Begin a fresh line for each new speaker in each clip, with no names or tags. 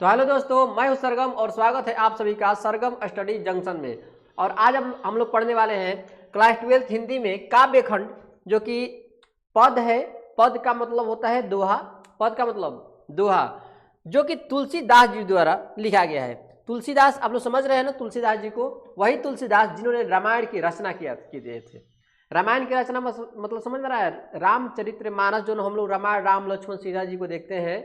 तो हेलो दोस्तों, मैं हूं सरगम और स्वागत है आप सभी का सरगम स्टडी जंक्शन में। और आज हम लोग पढ़ने वाले हैं क्लास 12 हिंदी में काव्य खंड, जो कि पद है। पद का मतलब होता है दोहा। पद का मतलब दोहा, जो कि तुलसीदास जी द्वारा लिखा गया है। तुलसीदास आप लोग समझ रहे हैं ना, तुलसीदास जी को, वही तुलसीदास जिन्होंने रामायण की रचना की दिए थे। रामायण की रचना मतलब समझ में रहा है, रामचरित्र मानस जो हम लोग रामायण राम लक्ष्मण सीता जी को देखते हैं,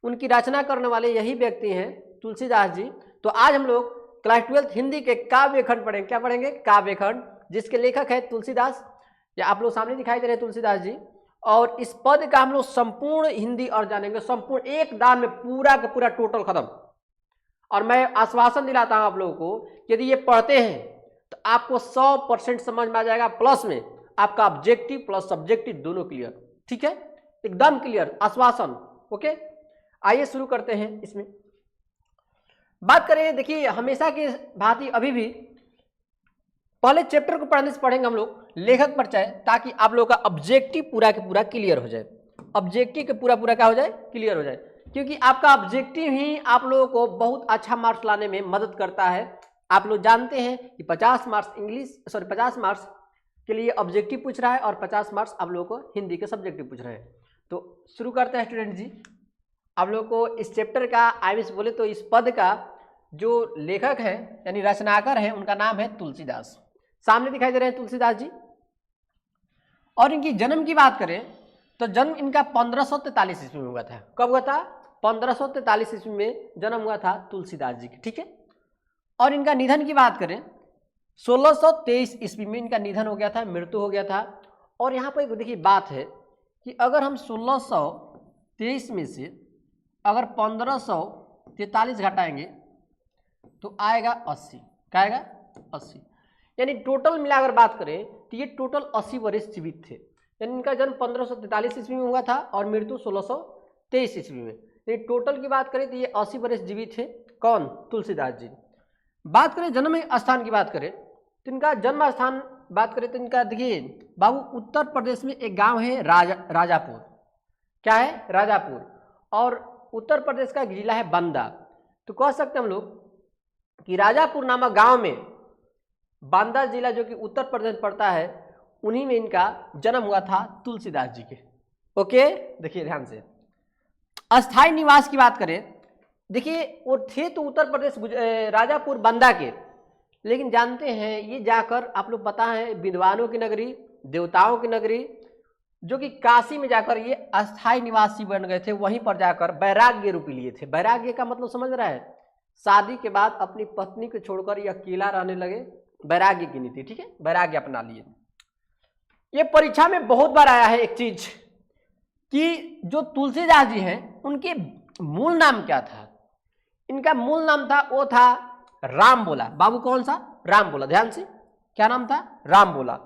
उनकी रचना करने वाले यही व्यक्ति हैं तुलसीदास जी। तो आज हम लोग क्लास 12 हिंदी के काव्य खंड पढ़ेंगे। क्या पढ़ेंगे? काव्य खंड, जिसके लेखक है तुलसीदास, या आप लोग सामने दिखाई दे रहे हैं तुलसीदास जी। और इस पद का हम लोग संपूर्ण हिंदी और जानेंगे, संपूर्ण एक दान में पूरा का पूरा टोटल खत्म। और मैं आश्वासन दिलाता हूं आप लोगों को, यदि ये पढ़ते हैं तो आपको 100% समझ में आ जाएगा। प्लस में आपका ऑब्जेक्टिव प्लस सब्जेक्टिव दोनों क्लियर। ठीक है, एकदम क्लियर, आश्वासन। ओके, आइए शुरू करते हैं। इसमें बात करें, देखिए हमेशा की भांति अभी भी पहले चैप्टर को पढ़ने से पढ़ेंगे हम लोग लेखक परिचय, ताकि आप लोगों का ऑब्जेक्टिव पूरा के पूरा क्लियर हो जाए। ऑब्जेक्टिव के पूरा पूरा क्या हो जाए? क्लियर हो जाए, क्योंकि आपका ऑब्जेक्टिव ही आप लोगों को बहुत अच्छा मार्क्स लाने में मदद करता है। आप लोग जानते हैं कि 50 मार्क्स के लिए ऑब्जेक्टिव पूछ रहा है और 50 मार्क्स आप लोगों को हिंदी के सब्जेक्टिव पूछ रहे हैं। तो शुरू करते हैं स्टूडेंट जी। आप लोगों को इस चैप्टर का आइविस बोले तो इस पद का जो लेखक है यानी रचनाकार है, उनका नाम है तुलसीदास। सामने दिखाई दे रहे हैं तुलसीदास जी। और इनकी जन्म की बात करें तो जन्म इनका 1543 ईस्वी में हुआ था। कब हुआ था? 1543 ईस्वी में जन्म हुआ था तुलसीदास जी की। ठीक है, और इनका निधन की बात करें 1623 ईस्वी में इनका निधन हो गया था, मृत्यु हो गया था। और यहाँ पर देखिए बात है कि अगर हम 1623 में से अगर 1543 घटाएंगे तो आएगा 80। क्या आएगा? 80। यानी टोटल मिलाकर बात करें तो ये टोटल 80 वर्ष जीवित थे। यानी इनका जन्म 1543 ईस्वी में हुआ था और मृत्यु 1623 ईस्वी में। यानी टोटल की बात करें तो ये 80 वर्ष जीवित थे। कौन? तुलसीदास जी। बात करें जन्म स्थान की बात करें तो इनका जन्म स्थान बात करें तो इनका देखिए बाबू, उत्तर प्रदेश में एक गाँव है राजापुर। क्या है? राजापुर। और उत्तर प्रदेश का जिला है बांदा। तो कह सकते हैं हम लोग कि राजापुर नामक गांव में, बांदा जिला जो कि उत्तर प्रदेश पड़ता है, उन्हीं में इनका जन्म हुआ था तुलसीदास जी के। ओके, देखिए ध्यान से। अस्थायी निवास की बात करें, देखिए वो थे तो उत्तर प्रदेश राजापुर बांदा के, लेकिन जानते हैं ये जाकर, आप लोग पता है, विद्वानों की नगरी, देवताओं की नगरी, जो कि काशी में जाकर ये अस्थायी निवासी बन गए थे। वहीं पर जाकर वैराग्य रूपी लिए थे। वैराग्य का मतलब समझ रहा है? शादी के बाद अपनी पत्नी को छोड़कर ये अकेला रहने लगे, वैराग्य की नीति। ठीक है, वैराग्य अपना लिए। ये परीक्षा में बहुत बार आया है एक चीज कि जो तुलसीदास जी हैं उनके मूल नाम क्या था। इनका मूल नाम था, वो था राम बोला। बाबू कौन सा? राम बोला। ध्यान से, क्या नाम था? राम बोला।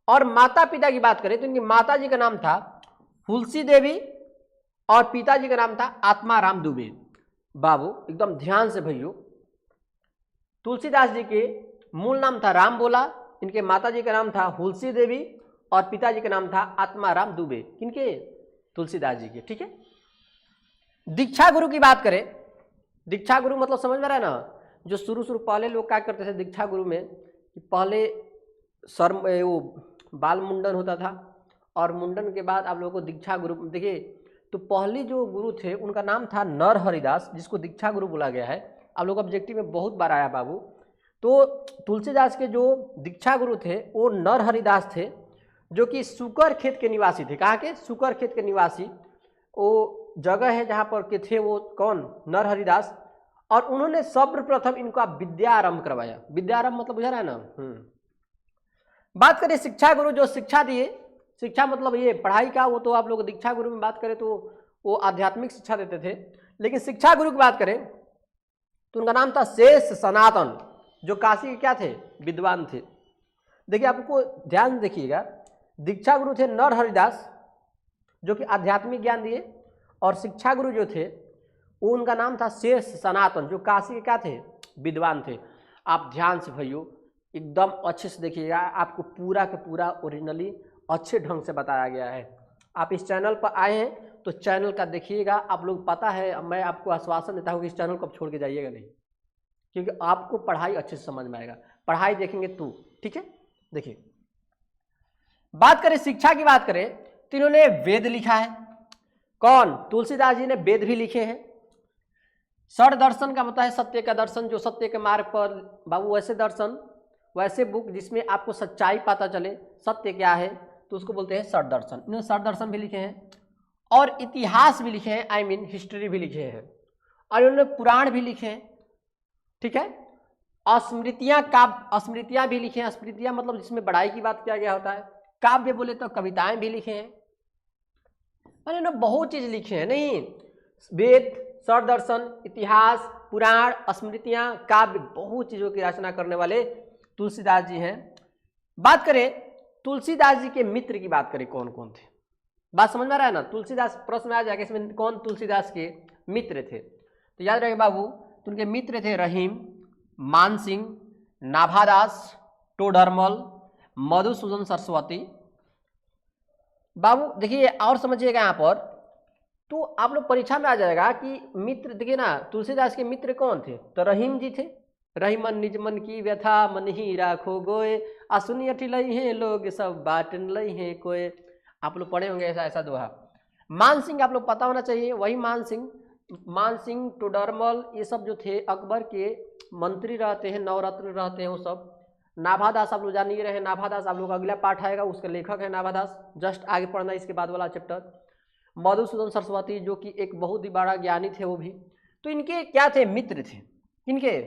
और माता पिता की बात करें तो इनकी माता जी का नाम था हुलसी देवी और पिताजी का नाम था आत्माराम दुबे। बाबू एकदम ध्यान से भैया, तुलसीदास जी के मूल नाम था राम बोला, इनके माता जी का नाम था हुलसी देवी और पिताजी का नाम था आत्माराम दुबे। किनके? तुलसीदास जी के। ठीक है, दीक्षा गुरु की बात करें, दीक्षा गुरु मतलब समझ में रहा है ना, जो शुरू पहले लोग क्या करते थे दीक्षा गुरु में, कि पहले सर वो बाल मुंडन होता था और मुंडन के बाद आप लोगों को दीक्षा गुरु। देखिए, तो पहले जो गुरु थे उनका नाम था नर हरिदास, जिसको दीक्षा गुरु बोला गया है। आप लोग ऑब्जेक्टिव में बहुत बार आया बाबू। तो तुलसीदास के जो दीक्षा गुरु थे वो नर हरिदास थे, जो कि सुकर खेत के निवासी थे। कहाँ के? सुकर खेत के निवासी। वो जगह है जहाँ पर के थे वो कौन? नर हरिदास। और उन्होंने सर्वप्रथम इनका विद्यारंभ करवाया। विद्यारंभ मतलब बुझा रहा है ना। बात करें शिक्षा गुरु, जो शिक्षा दिए, शिक्षा मतलब ये पढ़ाई का, वो तो आप लोग दीक्षा गुरु में बात करें तो वो आध्यात्मिक शिक्षा देते थे। लेकिन शिक्षा गुरु की बात करें तो उनका नाम था शेष सनातन, जो काशी के क्या थे? विद्वान थे। देखिए आपको ध्यान देखिएगा, दीक्षा गुरु थे नर हरिदास, जो कि आध्यात्मिक ज्ञान दिए, और शिक्षा गुरु जो थे वो उनका नाम था शेष सनातन, जो काशी के क्या थे? विद्वान थे। आप ध्यान से भैया एकदम अच्छे से देखिएगा, आपको पूरा के पूरा ओरिजिनली अच्छे ढंग से बताया गया है। आप इस चैनल पर आए हैं तो चैनल का देखिएगा। आप लोग पता है, मैं आपको आश्वासन देता हूँ कि इस चैनल को आप छोड़ के जाइएगा नहीं, क्योंकि आपको पढ़ाई अच्छे से समझ में आएगा। पढ़ाई देखेंगे तो, ठीक है। देखिए, बात करें शिक्षा की, बात करें तो इन्होंने वेद लिखा है। कौन? तुलसीदास जी ने वेद भी लिखे हैं। षड दर्शन का मतलब है सत्य का दर्शन, जो सत्य के मार्ग पर बाबू, वैसे दर्शन, वैसे बुक जिसमें आपको सच्चाई पता चले, सत्य क्या है, तो उसको बोलते हैं षड दर्शन। इन्होंने षड दर्शन भी लिखे हैं और इतिहास भी लिखे हैं, आई मीन हिस्ट्री भी लिखे हैं, और इन्होंने पुराण भी लिखे हैं, ठीक है। स्मृतियां भी लिखे हैं। स्मृतियां मतलब जिसमें बड़ाई की बात किया गया होता है। काव्य बोले तो कविताएं भी लिखे हैं, मैंने बहुत चीज लिखे हैं। नहीं, वेद, षड दर्शन, इतिहास, पुराण, स्मृतियां, काव्य, बहुत चीजों की रचना करने वाले तुलसीदास जी हैं। बात करें तुलसीदास जी के मित्र की, बात करें कौन कौन थे, बात समझ में आ रहा है ना। तुलसीदास प्रश्न आ जाएगा इसमें, कौन तुलसीदास के मित्र थे, तो याद रखेगा बाबू, तो उनके मित्र थे रहीम, मानसिंह, नाभादास, टोडरमल, मधुसूदन सरस्वती। बाबू देखिए और समझिएगा यहाँ पर, तो आप लोग परीक्षा में आ जाएगा कि मित्र, देखिए ना, तुलसीदास के मित्र कौन थे, तो रहीम जी थे। रहीमन निज मन की व्यथा मन ही राखो गोए, असुनी अठी लई हैं लोग सब बाटन लई हैं कोए। आप लोग पढ़े होंगे ऐसा ऐसा दोहा। मानसिंह आप लोग पता होना चाहिए, वही मानसिंह, टोडरमल, ये सब जो थे अकबर के मंत्री रहते हैं, नवरत्न रहते हैं वो सब। नाभादास आप लोग जान ही रहे हैं, नाभादास आप लोग अगला पाठ आएगा, उसके लेखक है नाभादास, जस्ट आगे पढ़ना इसके बाद वाला चैप्टर। मधुसूदन सरस्वती जो कि एक बहुत ही बड़ा ज्ञानी थे वो भी। तो इनके क्या थे, मित्र थे, इनके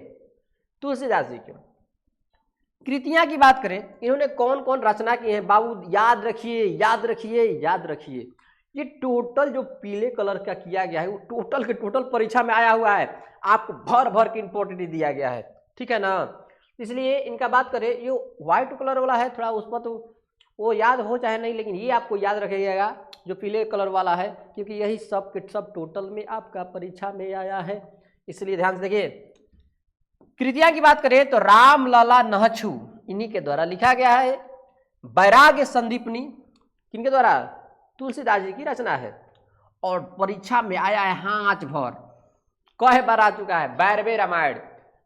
तुलसीदास जी के। कृतियां की बात करें, इन्होंने कौन कौन रचना की है बाबू, याद रखिए याद रखिए याद रखिए। ये टोटल जो पीले कलर का किया गया है वो टोटल के टोटल परीक्षा में आया हुआ है, आपको भर भर के इंपॉर्टेंट दिया गया है, ठीक है ना। इसलिए इनका बात करें, ये व्हाइट कलर वाला है, थोड़ा उस पर तो वो याद हो चाहे नहीं, लेकिन ये आपको याद रखिएगा जो पीले कलर वाला है, क्योंकि यही सब के सब टोटल में आपका परीक्षा में आया है, इसलिए ध्यान से देखिए। कृतियां की बात करें तो राम लला नहछु इन्हीं के द्वारा लिखा गया है। वैराग्य संदीपनी किनके द्वारा, तुलसीदास जी की रचना है, और परीक्षा में आया है हाथ भर, कई बार आ चुका है। बैरवे रामायण,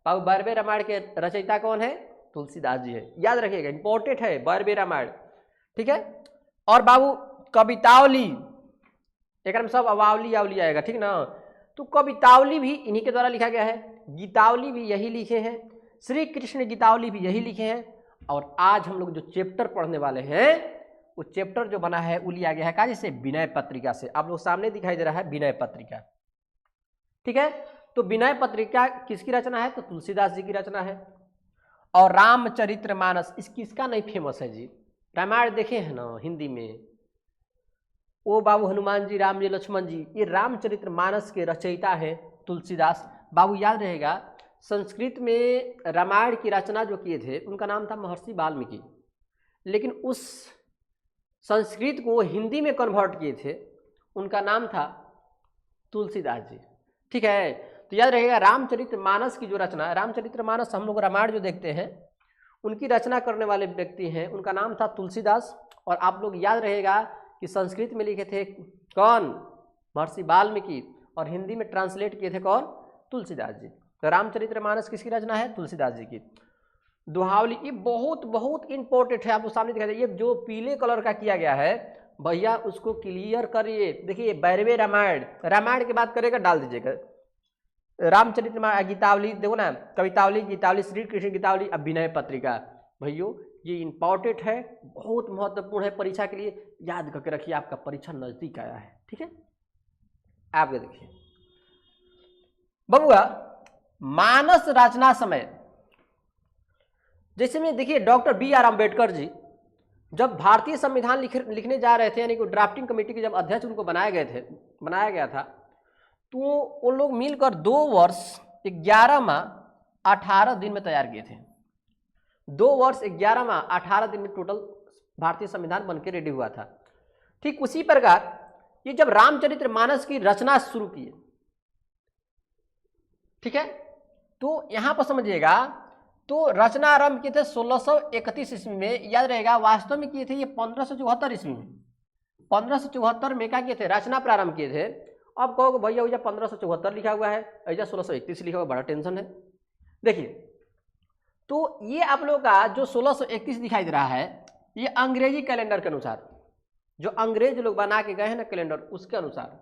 बाबू बैरवे रामायण के रचयिता कौन है, तुलसीदास जी है, याद रखिएगा, इंपॉर्टेंट है बैरवे रामायण, ठीक है। और बाबू कवितावली, एक में सब अवावली आवली आएगा, ठीक ना। तो कवितावली भी इन्हीं के द्वारा लिखा गया है। गीतावली भी यही लिखे हैं, श्री कृष्ण गीतावली भी यही लिखे हैं। और आज हम लोग जो चैप्टर पढ़ने वाले हैं वो चैप्टर जो बना है वो लिया गया है कहाँ से, विनय पत्रिका से। आप लोग सामने दिखाई दे रहा है विनय पत्रिका, ठीक है। तो विनय पत्रिका किसकी रचना है, तो तुलसीदास जी की रचना है। और रामचरितमानस किसका नहीं फेमस है जी, रामायण देखे हैं ना हिंदी में, वो बाबू हनुमान जी, राम जी, लक्ष्मण जी, ये रामचरितमानस के रचयिता है तुलसीदास। बाबू याद रहेगा, संस्कृत में रामायण की रचना जो किए थे उनका नाम था महर्षि वाल्मीकि, लेकिन उस संस्कृत को हिंदी में कन्वर्ट किए थे, उनका नाम था तुलसीदास जी, ठीक है। तो याद रहेगा रामचरितमानस की जो रचना, रामचरितमानस हम लोग रामायण जो देखते हैं उनकी रचना करने वाले व्यक्ति हैं, उनका नाम था तुलसीदास। और आप लोग याद रहेगा कि संस्कृत में लिखे थे कौन, महर्षि वाल्मीकि, और हिंदी में ट्रांसलेट किए थे कौन, तुलसीदास जी। तो रामचरितमानस किसकी रचना है, तुलसीदास जी की। दोहावली ये बहुत बहुत इंपॉर्टेंट है, आपको सामने दिखाई दे, ये जो पीले कलर का किया गया है भैया उसको क्लियर करिए। देखिए बैरवे रामायण, रामायण की बात करेगा डाल दीजिएगा, रामचरितमानस, गीतावली देखो ना, कवितावली, गीतावली, श्री कृष्ण गीतावली, अब विनय पत्रिका। भैया ये इंपॉर्टेंट है, बहुत महत्वपूर्ण है परीक्षा के लिए, याद करके रखिए, आपका परीक्षा नजदीक आया है, ठीक है। आप ये देखिए बबुआ, मानस रचना समय, जैसे में देखिए डॉक्टर BR अम्बेडकर जी जब भारतीय संविधान लिखने जा रहे थे, यानी कि ड्राफ्टिंग कमेटी के जब अध्यक्ष उनको बनाया गया था, तो वो लोग मिलकर 2 वर्ष 11 माह 18 दिन में तैयार किए थे। 2 वर्ष 11 माह 18 दिन में टोटल भारतीय संविधान बनकर रेडी हुआ था। ठीक उसी प्रकार ये जब रामचरितमानस की रचना शुरू की, ठीक है, तो यहां पर समझिएगा, तो रचना आरंभ किए थे 1631 ईस्वी में, याद रहेगा, वास्तव में किए थे ये 1574 ईस्वी में, 1574 में क्या किए थे, रचना प्रारंभ किए थे। अब कहोगे भैया भैया 1574 लिखा हुआ है, ऐसा 1631 लिखा हुआ, बड़ा टेंशन है। देखिए तो ये आप लोग का जो 1631 दिखाई दे रहा है, ये अंग्रेजी कैलेंडर के अनुसार, जो अंग्रेज लोग बना के गए हैं ना कैलेंडर, उसके अनुसार।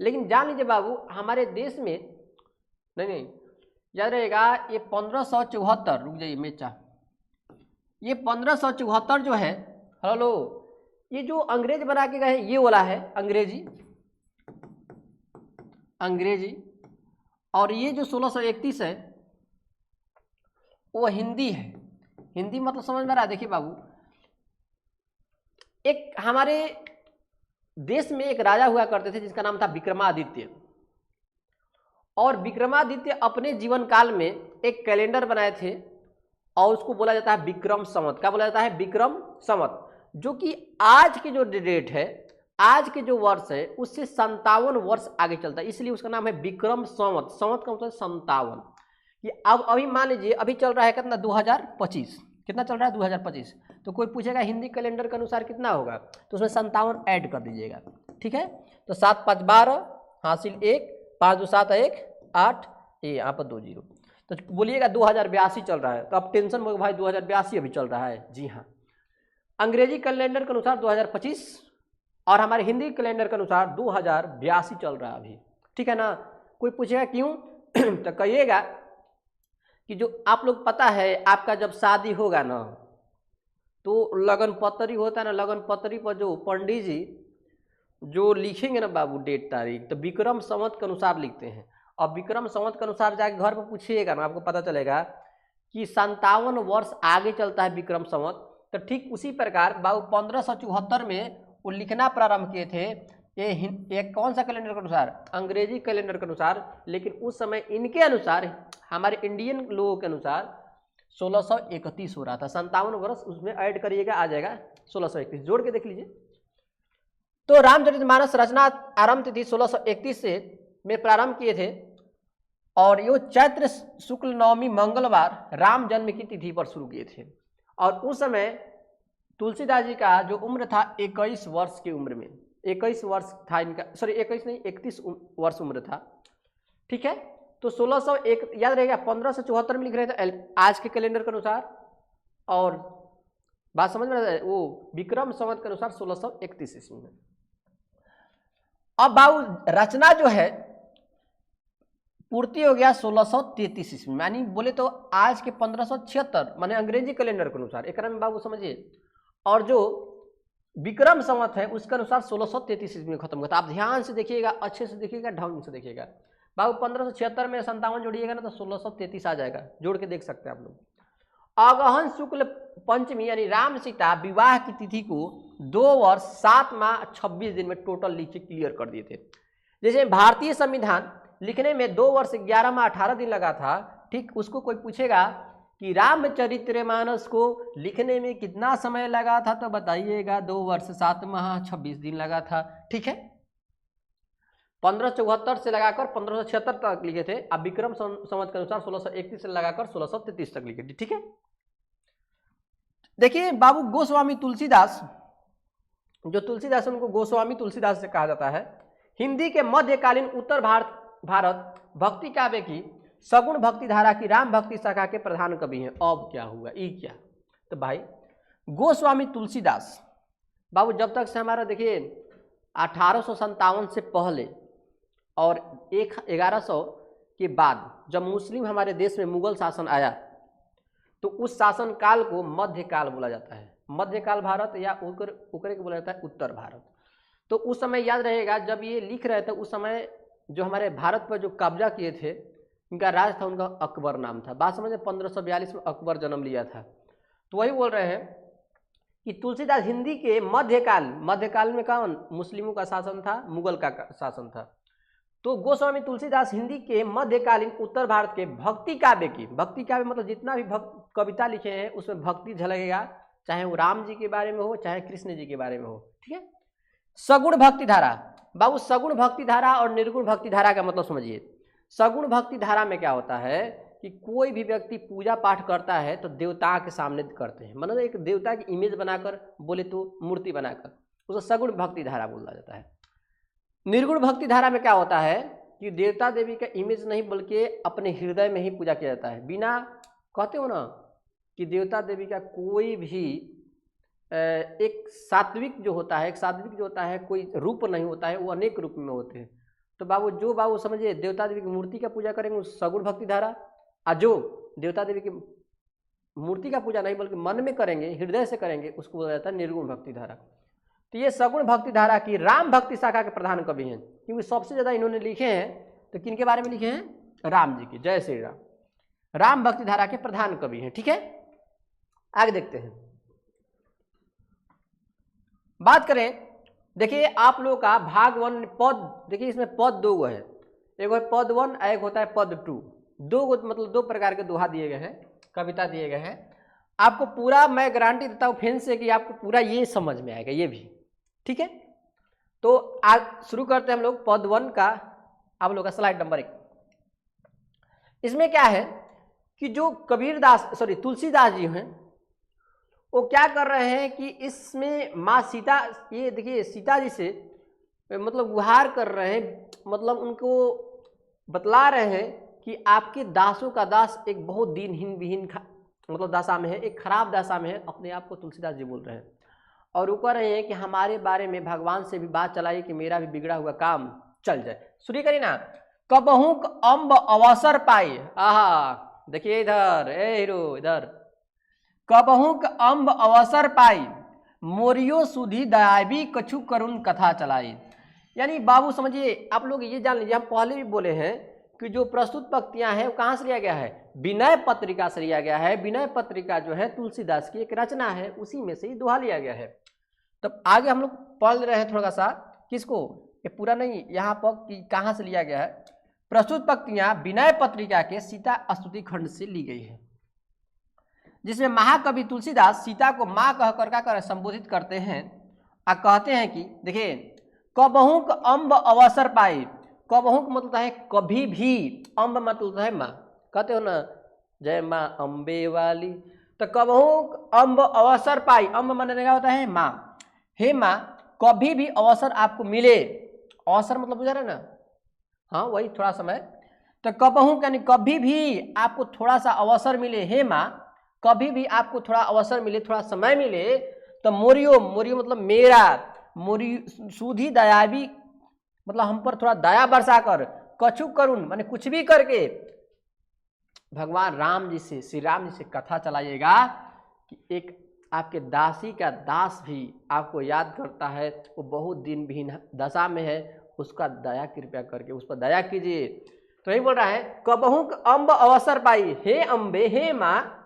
लेकिन जान लीजिए बाबू, हमारे देश में नहीं याद रहेगा, ये 1574, रुक जाइए मेचा, ये 1574 जो है, हेलो, ये जो अंग्रेज बना के गए हैं ये वाला है अंग्रेजी, और ये जो 1631 है वो हिंदी है। हिंदी मतलब समझ में रहा है। देखिए बाबू, एक हमारे देश में एक राजा हुआ करते थे जिसका नाम था विक्रमादित्य, और विक्रमादित्य अपने जीवन काल में एक कैलेंडर बनाए थे और उसको बोला जाता है विक्रम संवत। क्या बोला जाता है, विक्रम संवत, जो कि आज की जो डेट है, आज के जो वर्ष है उससे 57 वर्ष आगे चलता है, इसलिए उसका नाम है विक्रम संवत। संवत का मतलब 57। कि अब अभी मान लीजिए अभी चल रहा है कितना, 2025, कितना चल रहा है 2025, तो कोई पूछेगा हिंदी कैलेंडर के अनुसार कितना होगा, तो उसमें 57 ऐड कर दीजिएगा, ठीक है। तो 7 5 12 हासिल 1, 5 2 7 1 8, ये यहाँ पर 2 0, तो बोलिएगा 2082 चल रहा है। तो अब टेंशन में भाई 2082 अभी चल रहा है, जी हाँ। अंग्रेजी कैलेंडर के अनुसार 2025 और हमारे हिंदी कैलेंडर के अनुसार 2082 चल रहा है अभी, ठीक है ना। कोई पूछेगा क्यों तो कहिएगा कि जो आप लोग पता है, आपका जब शादी होगा ना तो लगन पत्री होता है ना, लगन पत्री पर जो पंडित जी जो लिखेंगे ना बाबू डेट तारीख, तो विक्रम संवत के अनुसार लिखते हैं। अब विक्रम संवत के अनुसार जाके घर पर पूछिएगा ना, आपको पता चलेगा कि 57 वर्ष आगे चलता है विक्रम संवत। तो ठीक उसी प्रकार बाबू 1574 में वो लिखना प्रारंभ किए थे, ये कौन सा कैलेंडर के अनुसार, अंग्रेजी कैलेंडर के अनुसार। लेकिन उस समय इनके अनुसार, हमारे इंडियन लोगों के अनुसार 1631 हो रहा था। 57 वर्ष उसमें ऐड करिएगा, आ जाएगा 1631, जोड़ के देख लीजिए। तो रामचरितमानस रचना आरंभ तिथि 1631 से में प्रारंभ किए थे, और ये चैत्र शुक्ल नवमी मंगलवार राम जन्म की तिथि पर शुरू किए थे। और उस समय तुलसीदास जी का जो उम्र था 21 वर्ष की उम्र में, 21 वर्ष था इनका, सॉरी 21 नहीं 31 वर्ष उम्र था, ठीक है। तो 1601 याद रहेगा, 1574 में लिख रहे थे आज के कैलेंडर के अनुसार, और बात समझ में आता है, वो विक्रम संवत के अनुसार 1631 ईस्वी में। अब बाबू रचना जो है पूर्ति हो गया 1633 ईस्वी में, यानी बोले तो आज के 1576 माने अंग्रेजी कैलेंडर के अनुसार, एक में बाबू समझिए। और जो विक्रम संवत है उसके अनुसार 1633 ईस्वी में खत्म हुआ था। आप ध्यान से देखिएगा, अच्छे से देखिएगा, ढंग से देखिएगा बाबू। 1576 में 57 जोड़िएगा ना तो 1633 आ जाएगा, जोड़ के देख सकते हैं आप लोग। अगहन शुक्ल पंचमी यानी राम सीता विवाह की तिथि को 2 वर्ष 7 माह 26 दिन में टोटल नीचे क्लियर कर दिए थे। जैसे भारतीय संविधान लिखने में 2 वर्ष 11 माह 18 दिन लगा था, ठीक उसको कोई पूछेगा कि रामचरितमानस को लिखने में कितना समय लगा था, तो बताइएगा 2 वर्ष 7 माह 26 दिन लगा था, ठीक है। 1574 से लगाकर 1576 तक लिखे थे। अब विक्रम संवत के अनुसार 1631 से लगाकर 1633 तक लिखे थे, ठीक है। देखिए बाबू गोस्वामी तुलसीदास, जो तुलसीदास उनको गोस्वामी तुलसीदास से कहा जाता है, हिंदी के मध्यकालीन उत्तर भारत भक्ति काव्य की सगुण भक्ति धारा की राम भक्ति शाखा के प्रधान कवि हैं। अब क्या हुआ, ये क्या, तो भाई गोस्वामी तुलसीदास बाबू जब तक से हमारा देखिए 1857 से पहले और 1100 के बाद जब मुस्लिम हमारे देश में मुगल शासन आया, तो उस शासन काल को मध्यकाल बोला जाता है। मध्यकाल भारत या उकरे को बोला जाता है उत्तर भारत। तो उस समय याद रहेगा जब ये लिख रहे थे, उस समय जो हमारे भारत पर जो कब्जा किए थे, इनका राज था, उनका अकबर नाम था। बात समझे, 1542 में अकबर जन्म लिया था। तो वही बोल रहे हैं कि तुलसीदास हिंदी के मध्यकाल में कौन, मुस्लिमों का शासन था, मुगल का शासन था। तो गोस्वामी तुलसीदास हिंदी के मध्यकालीन उत्तर भारत के भक्ति काव्य मतलब जितना भी कविता लिखे हैं उसमें भक्ति झलकेगा, चाहे वो राम जी के बारे में हो, चाहे कृष्ण जी के बारे में हो, ठीक है। सगुण भक्ति धारा बाबू, सगुण भक्ति धारा और निर्गुण भक्ति धारा का मतलब समझिए। सगुण भक्ति धारा में क्या होता है कि कोई भी व्यक्ति पूजा पाठ करता है तो देवता के सामने करते हैं, मतलब एक देवता की इमेज बनाकर, बोले तो मूर्ति बनाकर, उसको सगुण भक्ति धारा बोला जाता है। निर्गुण भक्ति धारा में क्या होता है कि देवता देवी का इमेज नहीं बल्कि अपने हृदय में ही पूजा किया जाता है। बिना, कहते हो ना कि देवता देवी का कोई भी एक सात्विक जो होता है, कोई रूप नहीं होता है, वो अनेक रूप में होते हैं। तो बाबू समझिए, देवता देवी की मूर्ति का पूजा करेंगे उस सगुण भक्ति धारा, और जो देवता देवी की मूर्ति का पूजा नहीं बल्कि मन में करेंगे, हृदय से करेंगे, उसको बोला जाता है निर्गुण भक्ति धारा। तो ये सगुण भक्ति धारा की राम भक्ति शाखा के प्रधान कवि हैं, क्योंकि सबसे ज़्यादा इन्होंने लिखे हैं। तो किन के बारे में लिखे हैं? राम जी की। जय श्री राम। राम भक्ति धारा के प्रधान कवि हैं। ठीक है, आगे देखते हैं। बात करें, देखिए आप लोगों का भाग 1 पद, देखिए इसमें पद 2 है, एक है पद 1, एक होता है पद 2। 2 मतलब 2 प्रकार के दोहा दिए गए हैं, कविता दिए गए हैं। आपको पूरा मैं गारंटी देता हूँ फैन से कि आपको पूरा ये समझ में आएगा, ये भी। ठीक है, तो आज शुरू करते हैं हम लोग पद 1 का। आप लोग का स्लाइड नंबर 1। इसमें क्या है कि जो तुलसीदास जी हैं, वो क्या कर रहे हैं कि इसमें माँ सीता, ये देखिए सीता जी से मतलब गुहार कर रहे हैं, मतलब उनको बतला रहे हैं कि आपके दासों का दास एक बहुत दीनहीन विहीन मतलब दशा में है, एक खराब दशा में है। अपने आप को तुलसीदास जी बोल रहे हैं और वो कह रहे हैं कि हमारे बारे में भगवान से भी बात चलाइए कि मेरा भी बिगड़ा हुआ काम चल जाए। सुनिए करिए ना, कबहुक अम्ब अवसर पाई। आहा, देखिए इधर, ए हीरो इधर, कबहुक अम्ब अवसर पाई, मोरियो सुधी दयाबी कछु करुण कथा चलाई। यानी बाबू समझिए, आप लोग ये जान लीजिए, हम पहले भी बोले हैं कि जो प्रस्तुत पंक्तियां हैं वो कहाँ से लिया गया है? विनय पत्रिका से लिया गया है। विनय पत्रिका जो है तुलसीदास की एक रचना है, उसी में से ही दोहा लिया गया है। तब आगे हम लोग पढ़ रहे हैं थोड़ा सा, किसको, ये पूरा नहीं, यहाँ पर कहाँ से लिया गया है। प्रस्तुत पंक्तियां विनय पत्रिका के सीता स्तुति खंड से ली गई है, जिसमें महाकवि तुलसीदास सीता को माँ कहकर संबोधित करते हैं और कहते हैं कि देखिए, कबहुक अम्ब अवसर पाई। कबहुक मतलब है कभी भी, अम्ब मतलब है माँ, कहते हो ना जय माँ अम्बे वाली। तो कबहुक अम्ब अवसर पाई, अम्ब माने क्या होता है? माँ। हे माँ, कभी भी अवसर आपको मिले, अवसर मतलब बुझा रहे ना, हाँ वही थोड़ा समय। तो कबहुक यानी कभी भी आपको थोड़ा सा अवसर मिले, हे माँ कभी भी आपको थोड़ा अवसर मिले, थोड़ा समय मिले, तो मोरियो, मोरियो मतलब मेरा, मोरी सुधी दयाबी मतलब हम पर थोड़ा दया बरसा कर, कछु करुण माने कुछ भी करके भगवान राम जी से, श्री राम जी से कथा चलाइएगा कि एक आपके दासी का दास भी आपको याद करता है, वो बहुत दिन भी दशा में है, उसका दया कृपया करके उस पर दया कीजिए। तो यही बोल रहा है, कबहुक अम्ब अवसर पाई, हे अम्बे, हे माँ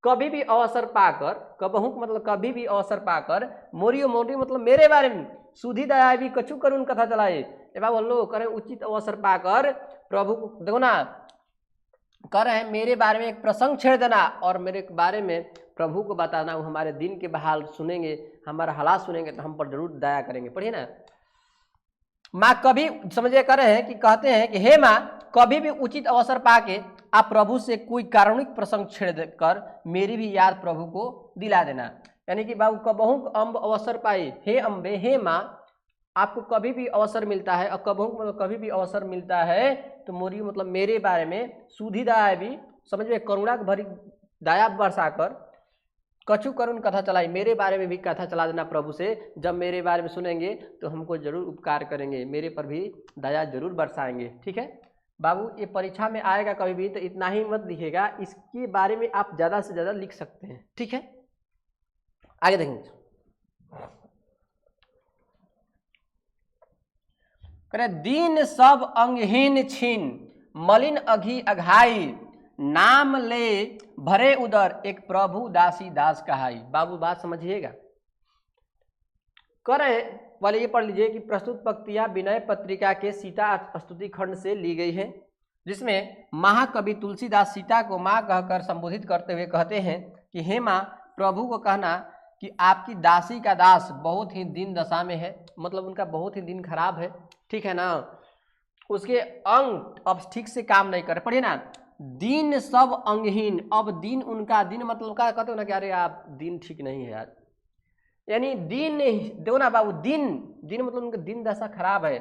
कभी भी अवसर पाकर, कबहुक मतलब कभी भी अवसर पाकर, मोरियो, मोरियो मतलब मेरे बारे में, सुधी दया भी कछु करुण कथा चलाए। बाबा लोग करें उचित अवसर पाकर प्रभु को, देखो ना कह रहे हैं मेरे बारे में एक प्रसंग छेड़ देना और मेरे बारे में प्रभु को बताना, वो हमारे दिन के बहाल सुनेंगे, हमारा हालात सुनेंगे तो हम पर जरूर दया करेंगे। पढ़िए ना, माँ कभी समझे कर रहे हैं कि कहते हैं कि हे माँ कभी भी उचित अवसर पाके आप प्रभु से कोई कारुणिक प्रसंग छेड़ कर मेरी भी याद प्रभु को दिला देना। यानी कि बाबू कबहुक अम्ब अवसर पाई, हे अम्बे, हे माँ आपको कभी भी अवसर मिलता है, और कबहुक मतलब कभी भी अवसर मिलता है, तो मोरी मतलब मेरे बारे में, सुधी दया भी समझ में करुणा भरी दया बरसा कर कछु करुण कथा चलाई, मेरे बारे में भी कथा चला देना प्रभु से। जब मेरे बारे में सुनेंगे तो हमको जरूर उपकार करेंगे, मेरे पर भी दया जरूर बरसाएंगे। ठीक है बाबू, ये परीक्षा में आएगा कभी भी, तो इतना ही मत लिखेगा, इसके बारे में आप ज़्यादा से ज़्यादा लिख सकते हैं। ठीक है, आगे देखेंगे। करे दीन सब अंगहीन छीन, मलिन अघी अघाई, नाम ले भरे उदर, एक प्रभु दासी दास कहाई। बाबू बात समझिएगा, करे वाले ये पढ़ लीजिए कि प्रस्तुत पंक्तियां विनय पत्रिका के सीता स्तुति खंड से ली गई है, जिसमें महाकवि तुलसीदास सीता को माँ कहकर संबोधित करते हुए कहते हैं कि हे माँ प्रभु को कहना कि आपकी दासी का दास बहुत ही दीन दशा में है, मतलब उनका बहुत ही दिन खराब है। ठीक है ना, उसके अंग अब ठीक से काम नहीं कर। पढ़िए ना, दीन सब अंगहीन, अब दीन उनका, दीन मतलब क्या कहते हो ना कि अरे आप दिन ठीक नहीं है यार, यानी दीन, देखो ना बाबू, दिन दिन मतलब उनका दिन दशा खराब है,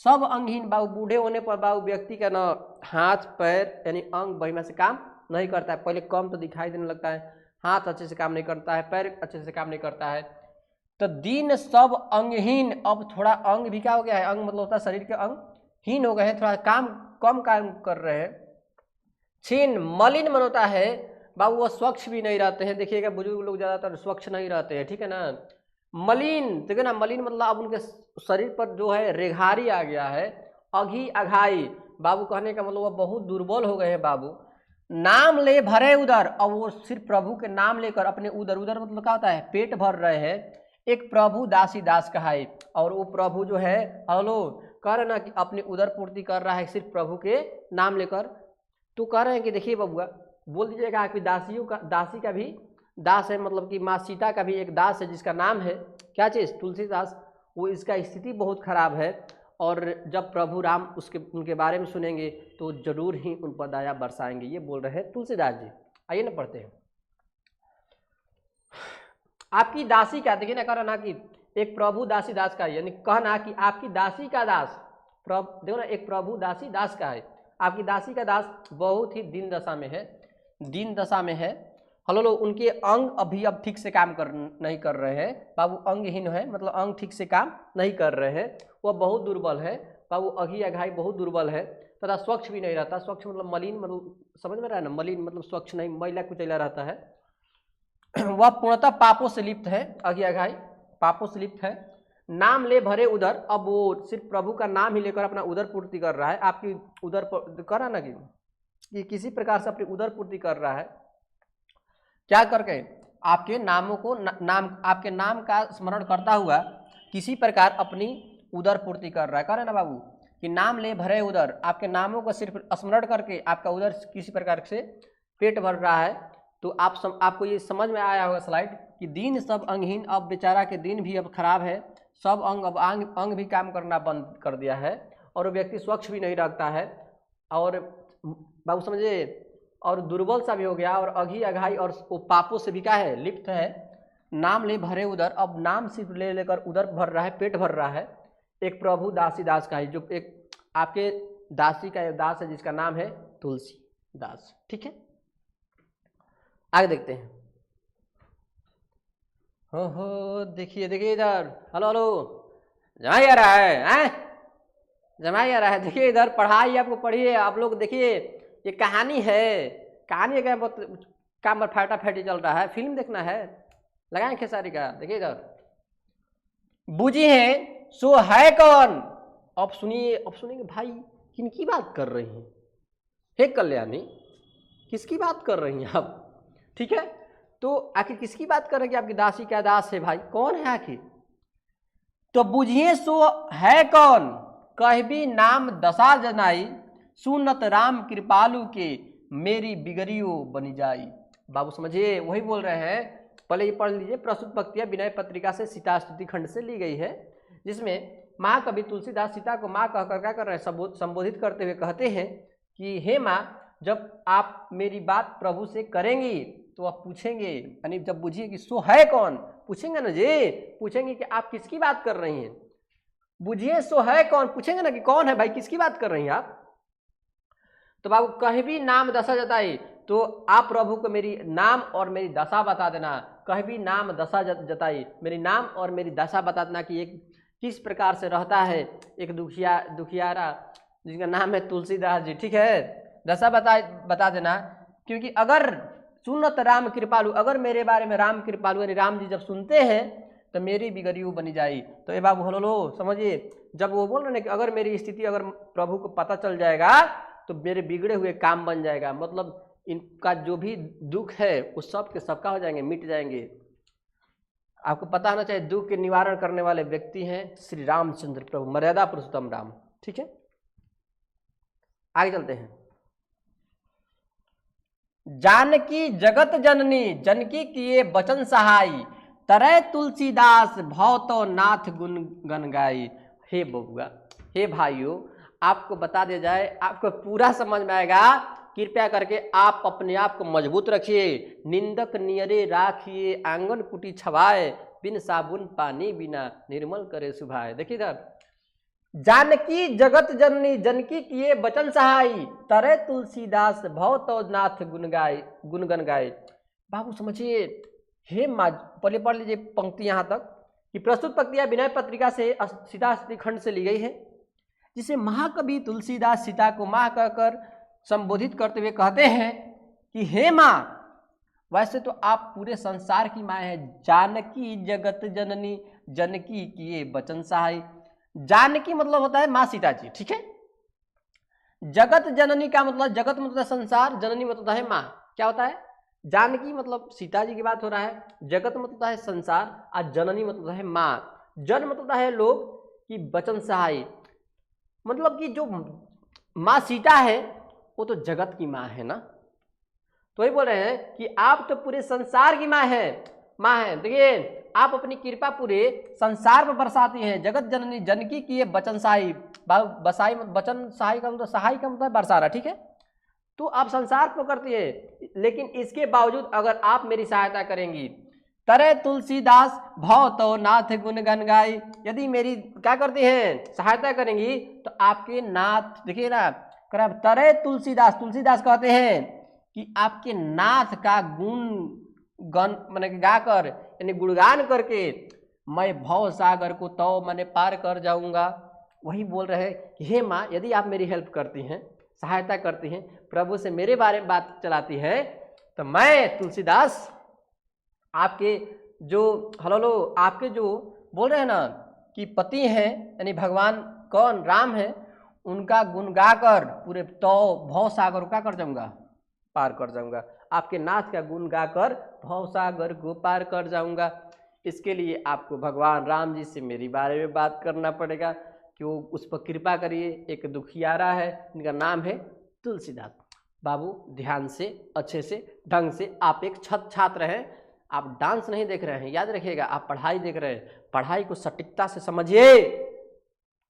सब अंगहीन बाबू। बूढ़े होने पर बाबू व्यक्ति का ना हाथ पैर यानी अंग बढ़िया से काम नहीं करता है। पहले कम तो दिखाई देने लगता है, हाथ अच्छे से काम नहीं करता है, पैर अच्छे से काम नहीं करता है, तो दिन सब अंगहीन। अब थोड़ा अंग भी क्या हो गया है, अंग मतलब होता है शरीर के अंग हीन हो गए हैं, थोड़ा काम कम काम कर रहे हैं। छीन मलिन मन होता है बाबू, वो स्वच्छ भी नहीं रहते हैं। देखिएगा बुजुर्ग लोग ज़्यादातर स्वच्छ नहीं रहते हैं, ठीक है ना। मलिन, देखिए ना, मलिन मतलब अब उनके शरीर पर जो है रेघारी आ गया है। अघी अघाई बाबू कहने का मतलब वो बहुत दुर्बल हो गए हैं बाबू। नाम ले भरे उदर, अब वो सिर्फ प्रभु के नाम लेकर अपने उदर, उदर मतलब क्या होता है, पेट भर रहे हैं। एक प्रभु दासी दास कहाई, और वो प्रभु जो है, हेलो, कह रहे ना कि अपनी उदर पूर्ति कर रहा है सिर्फ प्रभु के नाम लेकर। तो कह रहे हैं कि देखिए बबुआ, बोल दीजिएगा कि दासियों का, दासी का भी दास है, मतलब कि माँ सीता का भी एक दास है जिसका नाम है क्या चीज़, तुलसीदास। वो इसका स्थिति बहुत खराब है, और जब प्रभु राम उसके उनके बारे में सुनेंगे तो जरूर ही उन पर दया बरसाएंगे, ये बोल रहे हैं तुलसीदास जी। आइए ना पढ़ते हैं। आपकी दासी का, देखिए ना, कहना कि एक प्रभु दासी दास का, यानी कहना कि आपकी दासी का दास, देखो ना, एक प्रभु दासी दास का है, आपकी दासी का दास बहुत ही दीन दशा में है, दीन दशा में है। हलो, उनके अंग अभी अब ठीक से काम नहीं कर रहे हैं बाबू, अंगहीन है मतलब अंग ठीक से काम नहीं कर रहे हैं, वह बहुत दुर्बल है बाबू, अघी अघाई बहुत दुर्बल है, तथा स्वच्छ भी नहीं रहता। स्वच्छ मतलब मलिन, मतलब समझ में रहा है ना, मलिन मतलब स्वच्छ नहीं, मैला कुचैला रहता है। वह पूर्णतः पापों से लिप्त है, अघी अघाई पापों से लिप्त है। नाम ले भरे उधर, अब वो सिर्फ प्रभु का नाम ही लेकर अपना उदर पूर्ति कर रहा है। आपकी उदर कर रहा ना कि किसी प्रकार से अपनी उदर पूर्ति कर रहा है, क्या करके, आपके नामों को नाम, आपके नाम का स्मरण करता हुआ किसी प्रकार अपनी उदर पूर्ति कर रहा है। कह रहे ना बाबू कि नाम ले भरे उदर, आपके नामों को सिर्फ स्मरण करके आपका उदर किसी प्रकार से पेट भर रहा है। तो आपको ये समझ में आया होगा स्लाइड कि दिन सब अंगहीन, अब बेचारा के दिन भी अब खराब है, सब अंग अब अंग भी काम करना बंद कर दिया है, और व्यक्ति स्वच्छ भी नहीं रखता है, और बाबू समझे, और दुर्बल सा भी हो गया, और अघी अघाई और वो पापों से भी क्या है, लिप्त है। नाम ले भरे उदर, अब नाम सिर्फ ले लेकर उदर भर रहा है, पेट भर रहा है। एक प्रभु दासी दास का है, जो एक आपके दासी का दास है जिसका नाम है तुलसी दास, ठीक है। आगे देखते हैं। हो देखिए देखिए इधर, हेलो हेलो, जमाई आ रहा है, जमाई आ रहा है। देखिए इधर पढ़ाई आपको पढ़िए, आप लोग देखिए, ये कहानी है, कहानी का बहुत काम पर फाटा फैटी चल रहा है, फिल्म देखना है, लगाएं खेसारी का। देखिए इधर, बूझी है सो है कौन। अब सुनिए, अब सुनिए भाई, किनकी बात कर रही हैं, हे कल्याणी, किसकी बात कर रही हैं आप, ठीक है। तो आखिर किसकी बात कर रहे हैं कि आपकी दासी क्या दास है भाई, कौन है आखिर। तो बुझिए सो है कौन, कहबी नाम दशा जनाई, सुनत राम कृपालु के मेरी बिगड़ियो बनी जाई। बाबू समझिए, वही बोल रहे हैं। पहले ये पढ़ लीजिए, प्रस्तुत पंक्तियां विनय पत्रिका से सीता स्तुति खंड से ली गई है, जिसमें महाकवि तुलसीदास सीता को माँ कहकर क्या कर रहे हैं, संबोधित करते हुए कहते हैं कि हे माँ, जब आप मेरी बात प्रभु से करेंगी तो आप पूछेंगे, यानी जब बुझिए कि सो है कौन, पूछेंगे ना जी, पूछेंगे कि आप किसकी बात कर रही हैं। बुझिए सो है कौन, पूछेंगे ना कि कौन है भाई, किसकी बात कर रही हैं आप। तो बाबू कहीं भी नाम दशा जताई, तो आप प्रभु को मेरी नाम और मेरी दशा बता देना। कहीं भी नाम दशा जताई, मेरी नाम और मेरी दशा बता देना कि एक किस प्रकार से रहता है एक दुखियारा जिसका नाम है तुलसीदास जी, ठीक है। दशा बता देना, क्योंकि अगर सुनत राम कृपालु, अगर मेरे बारे में राम कृपालु यानी राम जी जब सुनते हैं तो मेरी बिगड़ियो बनी जाई। तो ये बाबू हलो लो समझिए, जब वो बोल रहे हैं कि अगर मेरी स्थिति अगर प्रभु को पता चल जाएगा तो मेरे बिगड़े हुए काम बन जाएगा, मतलब इनका जो भी दुख है वो सब के सबका हो जाएंगे, मिट जाएंगे। आपको पता होना चाहिए दुख के निवारण करने वाले व्यक्ति हैं श्री रामचंद्र प्रभु, मर्यादा पुरुषोत्तम राम, ठीक है। आगे चलते हैं। जानकी जगत जननी, जनकी किए बचन सहाई, तरय तुलसीदास भव तो नाथ गुण गन गाई। हे बबुआ, हे भाइयों, आपको बता दिया जाए, आपको पूरा समझ में आएगा। कृपया करके आप अपने आप को मजबूत रखिए, निंदक नियरे राखिए, आंगन कुटी छवाए, बिन साबुन पानी बिना निर्मल करे सुभाए। देखिए इधर, जानकी जगत जननी जनकी किए बचन सहाई, तरे तुलसीदास भव तो नाथ गुणगन गाए। बाबू समझिए, हे माँ, पहले पढ़ लीजिए पंक्ति यहाँ तक कि प्रस्तुत पंक्तियां विनय पत्रिका से सीता खंड से ली गई है, जिसे महाकवि तुलसीदास सीता को माँ कहकर संबोधित करते हुए कहते हैं कि हे माँ, वैसे तो आप पूरे संसार की माँ है, जानकी जगत जननी जनकी किए बचन सहाय। जानकी मतलब होता है माँ सीता जी, ठीक है। जगत जननी का मतलब, जगत मतलब है संसार, जननी मतलब है माँ। क्या होता है? जानकी मतलब सीता जी की बात हो रहा है, जगत मतलब है संसार, और जननी मतलब है माँ। जन मतलब है लोग की बचन सहाय, मतलब कि जो माँ सीता है वो तो जगत की माँ है ना। तो ये बोल रहे हैं कि आप तो पूरे संसार की माँ है, देखिए आप अपनी कृपा पूरे संसार पर बरसाती हैं। जगत जननी जनकी की ये बचन सहाय, बसाई बचन सहाय का मतलब, सहाय का मतलब बरसाना, ठीक है। तो आप संसार को करती है, लेकिन इसके बावजूद अगर आप मेरी सहायता करेंगी, तरे तुलसीदास भव तो नाथ गुण गन गाय, यदि मेरी क्या करती हैं, सहायता करेंगी, तो आपके नाथ, देखिए ना, तरे तुलसीदास, तुलसीदास कहते हैं कि आपके नाथ का गुण गण मैंने गाकर, यानी गुणगान करके मैं भव सागर को तो मैंने पार कर जाऊंगा। वही बोल रहे हैं कि हे माँ, यदि आप मेरी हेल्प करती हैं, सहायता करती हैं, प्रभु से मेरे बारे में बात चलाती हैं, तो मैं तुलसीदास आपके जो आपके जो बोल रहे हैं ना कि पति हैं, यानी भगवान कौन, राम है, उनका गुण गाकर पूरे तो भव सागर का कर जाऊंगा, पार कर जाऊंगा। आपके नाथ का गुण गाकर भव सागर को पार कर जाऊंगा। इसके लिए आपको भगवान राम जी से मेरी बारे में बात करना पड़ेगा कि वो उस पर कृपा करिए। एक दुखियारा है, इनका नाम है तुलसीदास। बाबू ध्यान से, अच्छे से, ढंग से, आप एक छात्र हैं, आप डांस नहीं देख रहे हैं, याद रखिएगा, आप पढ़ाई देख रहे हैं। पढ़ाई को सटीकता से समझिए,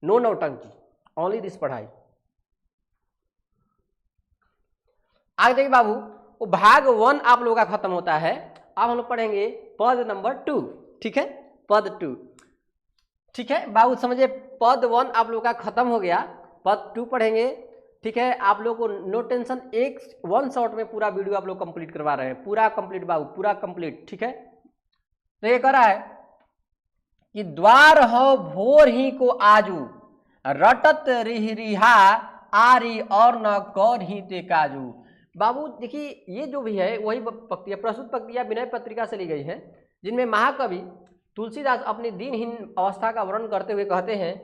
नो नौटंकी, ओनली दिस पढ़ाई। आगे देखिए बाबू, वो भाग 1 आप लोगों का खत्म होता है। अब हम लोग पढ़ेंगे पद नंबर 2, ठीक है, पद 2, ठीक है बाबू समझिए। पद 1 आप लोगों का खत्म हो गया, पद 2 पढ़ेंगे, ठीक है। आप लोग को नो टेंशन, एक 1 शॉट में पूरा वीडियो आप लोग कंप्लीट करवा रहे हैं, पूरा कंप्लीट बाबू, पूरा कंप्लीट, ठीक है। तो ये कह रहा है कि द्वार हो भोर ही को आजू, रटत रिहा आरी और न कौन ही ते काजू। बाबू देखिए, ये जो भी है वही पंक्तियां, प्रस्तुत पंक्तियां विनय पत्रिका से ली गई हैं, जिनमें महाकवि तुलसीदास अपनी दीनहीन अवस्था का वर्णन करते हुए कहते हैं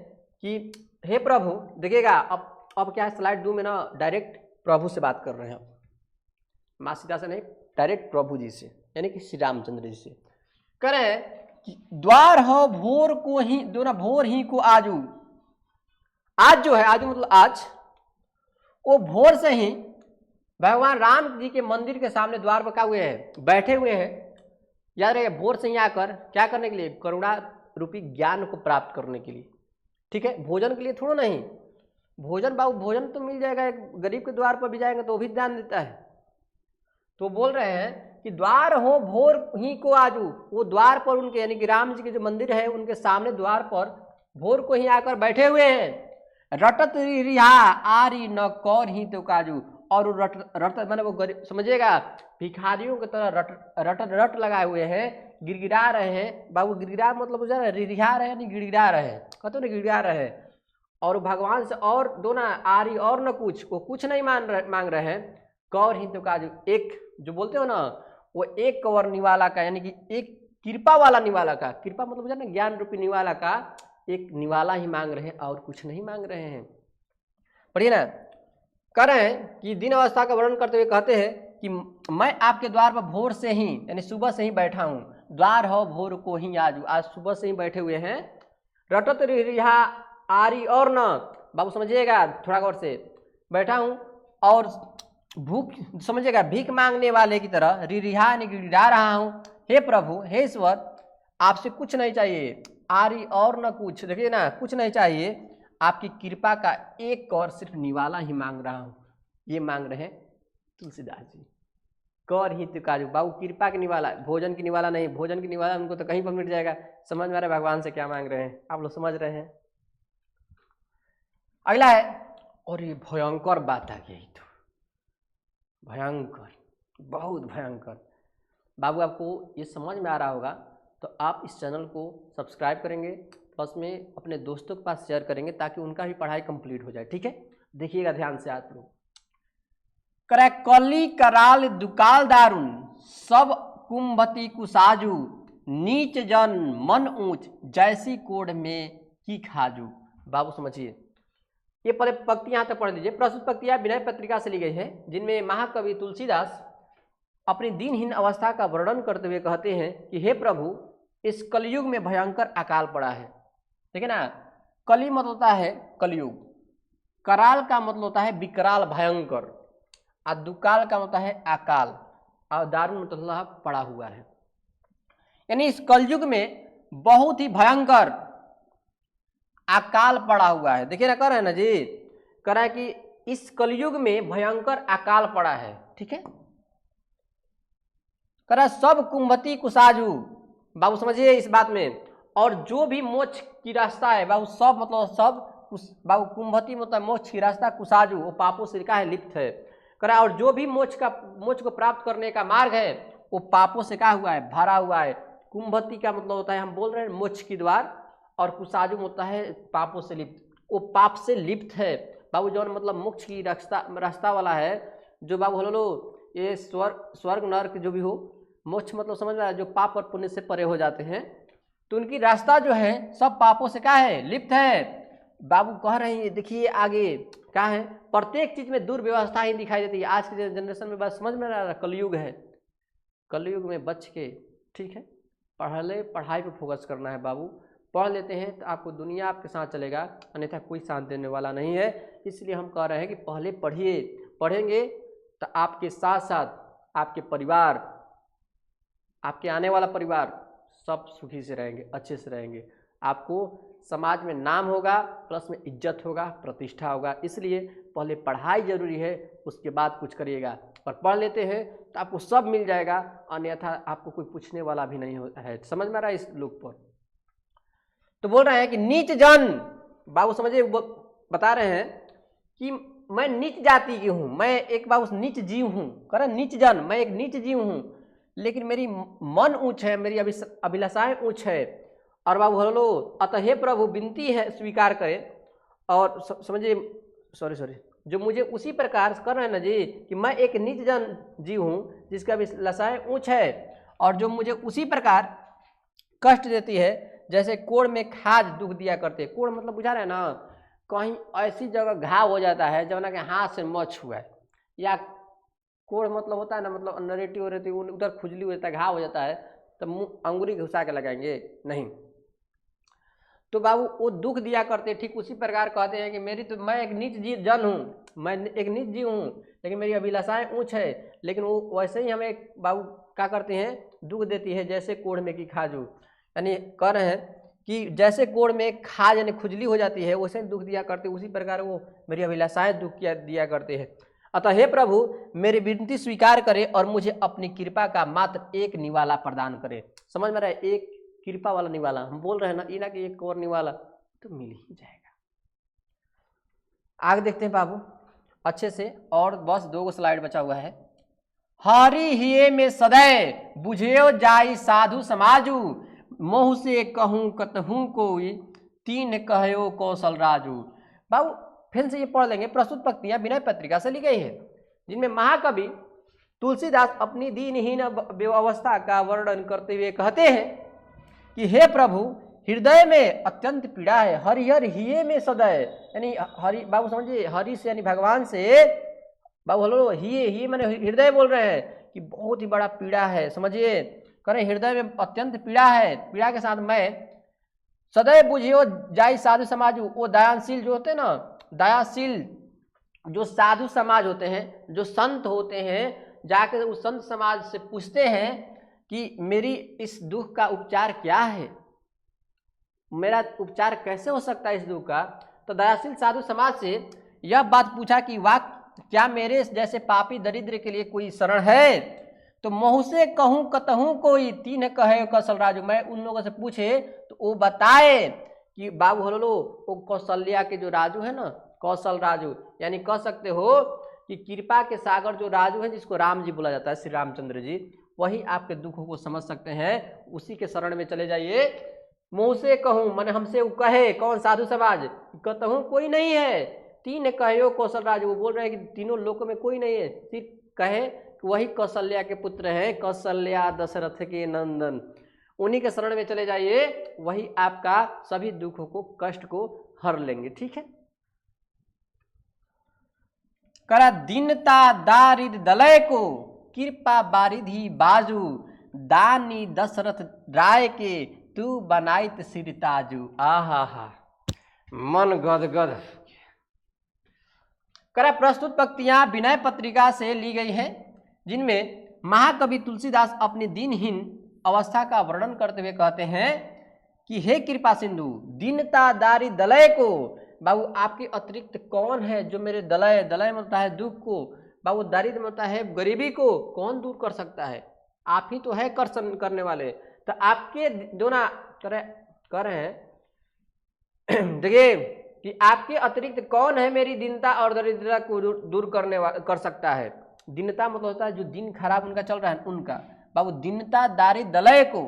कि हे प्रभु, देखिएगा अब क्या है, स्लाइड 2 में ना डायरेक्ट प्रभु से बात कर रहे हैं, माँ सीता से नहीं, डायरेक्ट प्रभु जी से, यानी कि श्री रामचंद्र जी से कह रहे हैं कि द्वार हो भोर को ही, दो ना भोर ही को आजू, आज जो है, आजू मतलब आज, वो भोर से ही भगवान राम जी के मंदिर के सामने द्वार पर क्या हुए हैं, बैठे हुए हैं। याद रहे, भोर से ही आकर क्या करने के लिए, करुणा रूपी ज्ञान को प्राप्त करने के लिए, ठीक है, भोजन के लिए थोड़ा नहीं। भोजन बाबू, भोजन तो मिल जाएगा, एक गरीब के द्वार पर भी जाएंगे तो वो भी ध्यान देता है। तो बोल रहे हैं कि द्वार हो भोर ही को आजू, वो द्वार पर उनके, यानी कि राम जी के जो मंदिर है उनके सामने द्वार पर भोर को ही आकर बैठे हुए हैं। रटत रिहा आरी न कौन ही तो काजू, और रट मैंने वो समझिएगा, भिखारियों की तरह रट लगाए हुए हैं, गिड़गिड़ा रहे हैं। बाबू गिड़गिड़ा मतलब रिहा रहे, नहीं गिड़गिड़ा रहे, कहते ना गिड़गिड़ा रहे। और भगवान से और दो ना आरी और न कुछ, वो कुछ नहीं मांग रहे हैं, कौर ही तो काजू, एक जो बोलते हो ना, वो एक कौर निवाला का, यानी कि एक कृपा वाला निवाला का, कृपा मतलब ना ज्ञान रूपी निवाला का एक निवाला ही मांग रहे हैं, और कुछ नहीं मांग रहे हैं। पढ़िए ना, कह रहे हैं कि दिन अवस्था का वर्णन करते हुए कहते हैं कि मैं आपके द्वार पर भोर से ही, यानी सुबह से ही बैठा हूँ। द्वार हो भोर को ही आजू, आज सुबह से ही बैठे हुए हैं। रटत रिहा आरी और न, बाबू समझिएगा थोड़ा गौर से, बैठा हूँ और भूख समझिएगा, भीख मांगने वाले की तरह रिहा गिड़ा रहा हूँ। हे प्रभु, हे ईश्वर, आपसे कुछ नहीं चाहिए, आरी और न कुछ, देखिए ना, कुछ नहीं चाहिए, आपकी कृपा का एक और सिर्फ निवाला ही मांग रहा हूँ। ये मांग रहे हैं तुलसीदास जी। कर ही तो काजू। बाबू कृपा के निवाला, भोजन की निवाला नहीं, भोजन की निवाला उनको तो कहीं पर मिट जाएगा। समझ में आ रहा है भगवान से क्या मांग रहे हैं आप लोग, समझ रहे हैं। अगला है, और ये भयंकर बात आ गई, तो भयंकर, बहुत भयंकर। बाबू आपको ये समझ में आ रहा होगा तो आप इस चैनल को सब्सक्राइब करेंगे, प्लस में अपने दोस्तों के पास शेयर करेंगे ताकि उनका भी पढ़ाई कंप्लीट हो जाए, ठीक है। देखिएगा ध्यान से आप लोग। कली कराल दुकाल दारुन सब कुंभती कुसाजू, नीच जन मन ऊंच जैसी कोड में की खाजू। बाबू समझिए, ये पहले पंक्ति यहाँ तक पढ़ लीजिए। प्रस्तुत पंक्तियां विनय पत्रिका से ली गई है, जिनमें महाकवि तुलसीदास अपनी दीनहीन अवस्था का वर्णन करते हुए कहते हैं कि हे प्रभु, इस कलयुग में भयंकर अकाल पड़ा है। ठीक है ना, कली मतलब होता है कलयुग, कराल का मतलब होता है विकराल भयंकर, और दुकाल का मतलब है अकाल, और दारुण मतलब पड़ा हुआ है। यानी इस कलयुग में बहुत ही भयंकर अकाल पड़ा हुआ है। देखिए ना, कर रहे हैं ना जी, कह रहा है कि इस कलयुग में भयंकर अकाल पड़ा है। ठीक है, कह रहा है सब कुंभती कुसाजू। बाबू समझिए इस बात में, और जो भी मोक्ष की रास्ता है बाबू, सब मतलब सब, बाबू कुंभती मतलब मोक्ष की रास्ता, कुसाजू वो पापों से क्या है, लिप्त है। कह रहा है और जो भी मोक्ष को प्राप्त करने का मार्ग है वो पापों से क्या हुआ है, भरा हुआ है। कुंभती का मतलब होता है, हम बोल रहे हैं मोक्ष की द्वार, और कुसाजू होता है पापों से लिप्त, वो पाप से लिप्त है। बाबू जौन मतलब मोक्ष की रास्ता वाला है, जो बाबू लो ये स्वर्ग नर्क जो भी हो, मोक्ष मतलब समझ में आया, जो पाप और पुण्य से परे हो जाते हैं, तो उनकी रास्ता जो है सब पापों से क्या है, लिप्त है। बाबू कह रहे हैं, देखिए आगे क्या है, प्रत्येक चीज में दुर्व्यवस्था ही दिखाई देती है। आज के जनरेशन में बस समझ में आ रहा है, कलयुग है, कलयुग में बच के, ठीक है, पढ़ाई पे फोकस करना है बाबू। पढ़ लेते हैं तो आपको दुनिया आपके साथ चलेगा, अन्यथा कोई साथ देने वाला नहीं है। इसलिए हम कह रहे हैं कि पहले पढ़िए, पढ़ेंगे तो आपके साथ साथ आपके परिवार, आपके आने वाला परिवार सब सुखी से रहेंगे, अच्छे से रहेंगे। आपको समाज में नाम होगा, प्लस में इज्जत होगा, प्रतिष्ठा होगा। इसलिए पहले पढ़ाई जरूरी है, उसके बाद कुछ करिएगा। और पढ़ लेते हैं तो आपको सब मिल जाएगा, अन्यथा आपको कोई पूछने वाला भी नहीं है। समझ में आ रहा है इस लोग पर। तो बोल रहे हैं कि नीच जन, बाबू समझिए, बता रहे हैं कि मैं नीच जाति की हूँ, मैं एक बाबू नीच जीव हूँ। कह रहे नीच जन, मैं एक नीच जीव हूँ, लेकिन मेरी मन ऊंच है, मेरी अभिलाषाएं ऊंच है। और बाबू हलो, अतः हे प्रभु विनती है स्वीकार करें, और समझिए, सॉरी, जो मुझे उसी प्रकार कर रहे हैं ना जी, कि मैं एक नीच जन जीव हूँ जिसका अभिलाषाएं ऊंच है, और जो मुझे उसी प्रकार कष्ट देती है जैसे कोड़ में खाज दुख दिया करते। कोड़ मतलब बुझा रहे हैं ना, कहीं ऐसी जगह घाव हो जाता है जब ना कि हाथ से मच हुआ है, या कोड़ मतलब होता है ना, मतलब नरेटिव रहती है, उधर खुजली हो जाता है, घाव हो जाता है, तो मुँह अंगुली घुसा के लगाएंगे नहीं। तो बाबू वो दुख दिया करते। ठीक उसी प्रकार कहते हैं कि मैं एक नीच जीव जन हूँ, मैं एक नीच जीव हूँ, लेकिन मेरी अभिलाषाएं ऊंच है। लेकिन वो वैसे ही हमें बाबू क्या करते हैं, दुख देती है, जैसे कोड़ में की खाजू। यानी कह रहे हैं कि जैसे कोड़ में खाज यानी खुजली हो जाती है, वैसे दुख दिया करते, उसी प्रकार वो मेरी अभिलाषाएं दुख दिया करते हैं। अतः हे प्रभु मेरी विनती स्वीकार करे और मुझे अपनी कृपा का मात्र एक निवाला प्रदान करे। समझ में रहा है, एक कृपा वाला निवाला। हम बोल रहे हैं ना, इना कि एक और निवाला तो मिल ही जाएगा। आगे देखते हैं बाबू अच्छे से, और बस 2 स्लाइड बचा हुआ है। हरि हिये में सदै बुझेओ जाई साधु समाजू, मोह से कहूँ कतहूँ कोई तीन कहो कौशल राजू। बाबू फिर से ये पढ़ लेंगे। प्रस्तुत पंक्तियां विनय पत्रिका से ली गई है, जिनमें महाकवि तुलसीदास अपनी दीनहीन अवस्था का वर्णन करते हुए कहते हैं कि हे प्रभु हृदय में अत्यंत पीड़ा है, हरिहर हिये में सदै। यानी हरि, बाबू समझिए, हरि से यानी भगवान से, बाबू हलो, हिये मैंने हृदय बोल रहे हैं कि बहुत ही बड़ा पीड़ा है। समझिए, करें हृदय में अत्यंत पीड़ा है, पीड़ा के साथ मैं सदैव बुझियो जाई साधु समाज। वो दयाशील जो होते हैं ना, दयाशील जो साधु समाज होते हैं, जो संत होते हैं, जाकर उस संत समाज से पूछते हैं कि मेरी इस दुख का उपचार क्या है, मेरा उपचार कैसे हो सकता है इस दुख का। तो दयाशील साधु समाज से यह बात पूछा कि वाह, क्या मेरे जैसे पापी दरिद्र के लिए कोई शरण है। तो महू से कहूँ कतहूँ कोई तीन कहे कौशल राजू, मैं उन लोगों से पूछे तो वो बताए कि बाबू हो लो वो कौशल्या के जो राजू है ना, कौशल राजू, यानी कह सकते हो कि कृपा के सागर जो राजू है जिसको राम जी बोला जाता है, श्री रामचंद्र जी, वही आपके दुखों को समझ सकते हैं, उसी के शरण में चले जाइए। मुँह से कहूँ मैंने हमसे वो कहे कौन साधु समाज, कहूँ कोई नहीं है, तीन कहो कौशल राजू, वो बोल रहे हैं कि तीनों लोकों में कोई नहीं है, सिर्फ कहे कि वही कौशल्या के पुत्र हैं, कौशल्या दशरथ के नंदन, उन्हीं के शरण में चले जाइए, वही आपका सभी दुखों को कष्ट को हर लेंगे। ठीक है, करा दीनता दारिद दलय को कृपा बारिधि बाजू, दानी दशरथ राय के तू बनाइत सिर ताजू। आहा हा, मन गदगद। करा प्रस्तुत पंक्तियां विनय पत्रिका से ली गई हैं, जिनमें महाकवि तुलसीदास अपनी दीनहीन अवस्था का वर्णन करते हुए कहते हैं कि हे कृपा सिंधु, दीनता दारी दलय को, बाबू आपके अतिरिक्त कौन है जो मेरे दलय, दलय में होता है दुख को, बाबू दारिद्र में होता है गरीबी को, कौन दूर कर सकता है, आप ही तो है करने वाले। तो आपके जो ना कर रहे हैं देखिए कि आपके अतिरिक्त कौन है मेरी दीनता और दरिद्रता को दूर कर सकता है। दीनता मतलब होता है जो दिन खराब उनका चल रहा है उनका, बाबू दीनता दारी दलय को,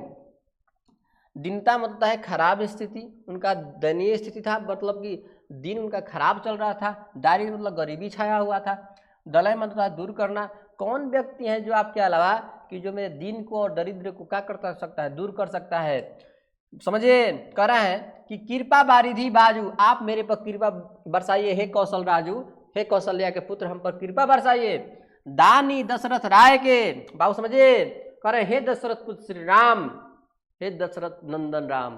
दीनता मतलब है खराब स्थिति, उनका दयनीय स्थिति था, मतलब कि दिन उनका खराब चल रहा था, दारिद्र मतलब गरीबी छाया हुआ था, दलय मतलब है दूर करना। कौन व्यक्ति है जो आपके अलावा कि जो मेरे दिन को और दरिद्र को क्या कर सकता है, दूर कर सकता है। समझिए कह रहा है कि कृपा बारिधि बाजू, आप मेरे पर कृपा बरसाइए हे कौशल राजू, हे कौशल्या के पुत्र हम पर कृपा बरसाइए। दानी दशरथ राय के, बाबू समझिए कह रहे हे दशरथ पुत्र श्री राम, हे दशरथ नंदन राम,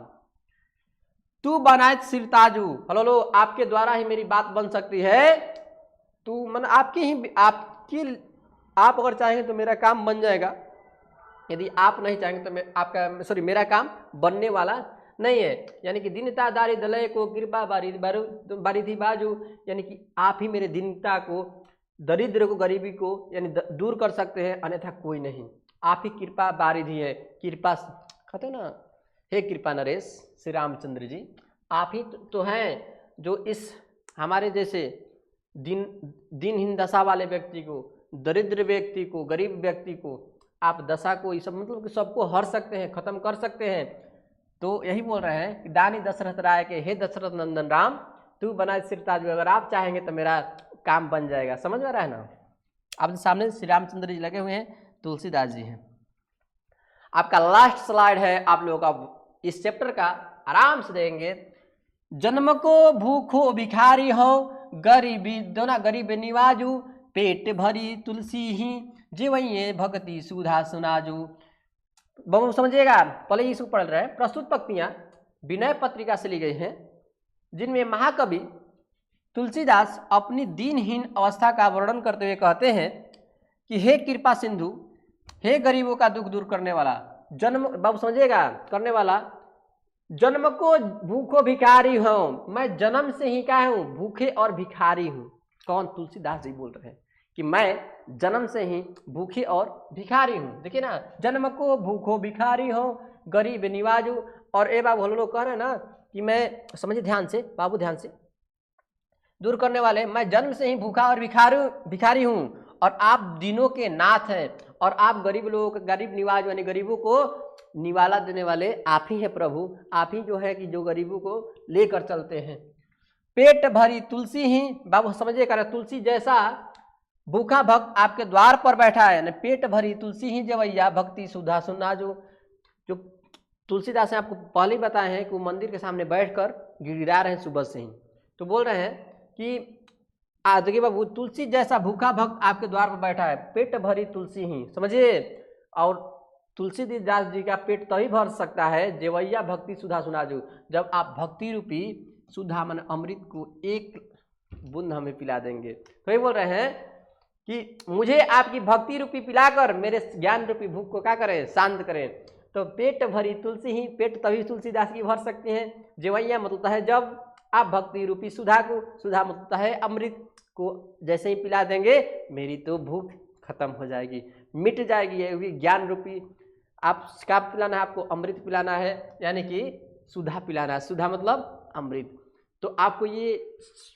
तू बनाए सिर ताजू, हलो लो आपके द्वारा ही मेरी बात बन सकती है, तू मन आपकी आप अगर चाहेंगे तो मेरा काम बन जाएगा, यदि आप नहीं चाहेंगे तो मेरा काम बनने वाला नहीं है। यानी कि दीनता दारी दलय को कृपा बारिधि बाजू, यानी कि आप ही मेरे दीनता को, दरिद्र को, गरीबी को यानी दूर कर सकते हैं, अन्यथा कोई नहीं, आप ही कृपा बारिधि है। कृपा कहते ना, हे कृपा नरेश श्री रामचंद्र जी, आप ही तो हैं जो इस हमारे जैसे दिनहीन दशा वाले व्यक्ति को, दरिद्र व्यक्ति को, गरीब व्यक्ति को, आप दशा को, ये सब मतलब कि सबको हर सकते हैं, खत्म कर सकते हैं। तो यही बोल रहे हैं कि दानी दशरथ राय के हे दशरथ नंदन राम, तू बनाए सिर ताजू, अगर आप चाहेंगे तो मेरा काम बन जाएगा। समझ में आ रहा है ना। आपके सामने श्री रामचंद्र जी लगे हुए हैं, तुलसीदास जी हैं। आपका लास्ट स्लाइड है, आप लोगों का इस चैप्टर का आराम से देंगे। जन्म को भूखो भिखारी हो, गरीबी दोना गरीब निवाजू, पेट भरी तुलसी ही जीवइये भक्ति सुधा सुनाजू। बहुत समझिएगा, पहले इसको पढ़ रहे हैं। प्रस्तुत पंक्तियां विनय पत्रिका से ली गई हैं, जिनमें महाकवि तुलसीदास अपनी दीनहीन अवस्था का वर्णन करते हुए कहते हैं कि हे कृपा सिंधु, हे गरीबों का दुख दूर करने वाला, जन्म बाबू समझिएगा करने वाला, जन्म को भूखो भिखारी हूँ, मैं जन्म से ही क्या हूँ, भूखे और भिखारी हूँ। कौन? तुलसीदास जी बोल रहे हैं कि मैं जन्म से ही भूखे और भिखारी हूँ। देखिए ना, जन्म को भूखो भिखारी हो, गरीब निवाजू, और ए बाबू हम लोग कह रहे हैं ना कि मैं, समझिए ध्यान से बाबू, ध्यान से, दूर करने वाले, मैं जन्म से ही भूखा और भिखारी हूँ, और आप दिनों के नाथ हैं, और आप गरीब लोगों को, गरीब निवाज यानी गरीबों को निवाला देने वाले आप ही हैं प्रभु, आप ही जो है कि जो गरीबों को लेकर चलते हैं। पेट भरी तुलसी ही, बाबू समझिए कर, तुलसी जैसा भूखा भक्त आपके द्वार पर बैठा है, पेट भरी तुलसी ही जवैया भक्ति सुधा सुना। जो तुलसीदास ने आपको पहले ही बताए हैं कि वो मंदिर के सामने बैठकर गिड़गिड़ा रहे हैं सुबह से ही। तो बोल रहे हैं कि देखिए बाबू, तुलसी जैसा भूखा भक्त आपके द्वार पर बैठा है, पेट भरी तुलसी ही, समझिए। और तुलसीदास जी का पेट तभी भर सकता है जेवैया भक्ति सुधा सुनाजू, जब आप भक्ति रूपी सुधा मन अमृत को एक बूंद हमें पिला देंगे। तो ये बोल रहे हैं कि मुझे आपकी भक्ति रूपी पिलाकर मेरे ज्ञान रूपी भूख को क्या करें, शांत करें। तो पेट भरी तुलसी ही, पेट तभी तुलसीदास की भर सकते हैं। जेवैया मतलब है जब आप भक्ति रूपी सुधा को, सुधा मतलब है अमृत को जैसे ही पिला देंगे, मेरी तो भूख खत्म हो जाएगी, मिट जाएगी। ये भी ज्ञान रूपी आप क्या पिलाना है, आपको अमृत पिलाना है, यानी कि सुधा पिलाना है। सुधा मतलब अमृत। तो आपको ये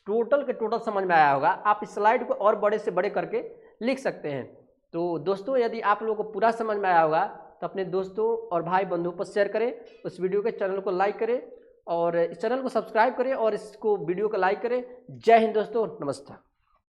टोटल के टोटल समझ में आया होगा। आप इस स्लाइड को और बड़े से बड़े करके लिख सकते हैं। तो दोस्तों यदि आप लोगों को पूरा समझ में आया होगा तो अपने दोस्तों और भाई बंधुओं पर शेयर करें, उस वीडियो के चैनल को लाइक करें और इस चैनल को सब्सक्राइब करें और इसको वीडियो को लाइक करें। जय हिंद दोस्तों, नमस्कार।